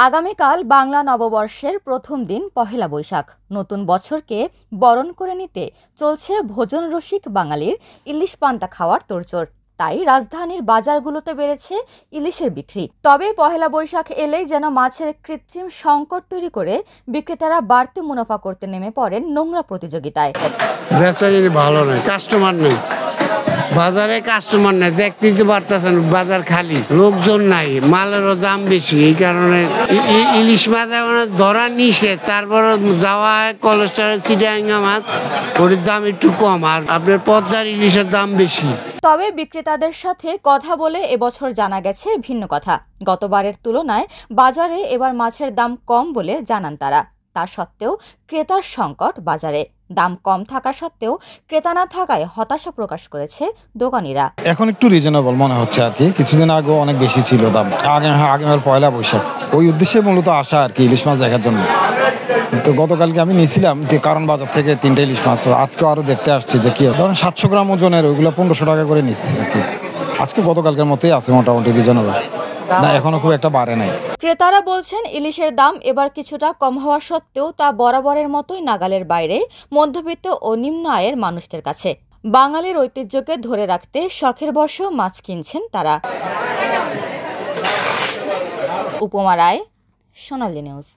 আগামীকাল বাংলা নববর্ষের প্রথম দিন পহেলা বৈশাখ। নতুন বছরকে বরণ করে নিতে চলছে ভোজন রসিক বাঙালির ইলিশ পান্তা খাওয়ার তোড়জোড়। তাই রাজধানীর বাজারগুলোতে বেড়েছে ইলিশের বিক্রি। তবে পহেলা বৈশাখ এলেই যেন মাছের কৃত্রিম সংকট তৈরি করে বিক্রেতারা বাড়তি মুনাফা করতে নেমে পড়েন নোংরা প্রতিযোগিতায়। বেচাকেনি ভালো নয়, কাস্টমার নেই, বাজারে কাস্টমার নেই, দেখতেই তো পারতেছেন বাজার খালি, লোকজন নাই, মালেরও দাম বেশি। এই কারণে ইলিশ মাছ এখন ধরা নিষেধ, তারপর যাওয়া হয় কলেস্টার চিটাঙ্গা মাছ, ওর দাম একটু কম, আর আপনার পদ্মার ইলিশের দাম বেশি। তবে বিক্রেতাদের সাথে কথা বলে এবছর জানা গেছে ভিন্ন কথা। গতবারের তুলনায় বাজারে এবার মাছের দাম কম বলে জানান তারা। তা সত্ত্বেও ক্রেতার সংকট বাজারে। দাম কম থাকা সত্ত্বেও ক্রেতা না থাকায় হতাশা প্রকাশ করেছে দোকানিরা। এখন একটু রিজনেবল মনে হচ্ছে আর কি। কিছুদিন আগে অনেক বেশি ছিল দাম, আগামী পয়লা বৈশাখ ওই উদ্দেশ্যে মূলত আসা আর কি, ইলিশ মাছ দেখার জন্য। তো গতকালকে আমি নিয়েছিলাম কারণ বাজার থেকে 3টা ইলিশ মাছ, আজকে আরো দেখতে আসছি যে কি ধরেন 700 গ্রাম ওজনের, ওইগুলো 1500 টাকা করে নিচ্ছি আর কি। আজকে গতকালকের মতোই আছে মোটামুটি রিজনেবল, না এখনো খুব একটা বাড়ে নাই। ক্রেতারা বলছেন ইলিশের দাম এবার কিছুটা কম হওয়া সত্ত্বেও তা বরাবরের মতোই নাগালের বাইরে মধ্যবিত্ত ও নিম্ন আয়ের মানুষদের কাছে। বাঙালির ঐতিহ্যকে ধরে রাখতে শখের বশেও মাছ কিনছেন তারা। উপমা রায়, সোনালী নিউজ।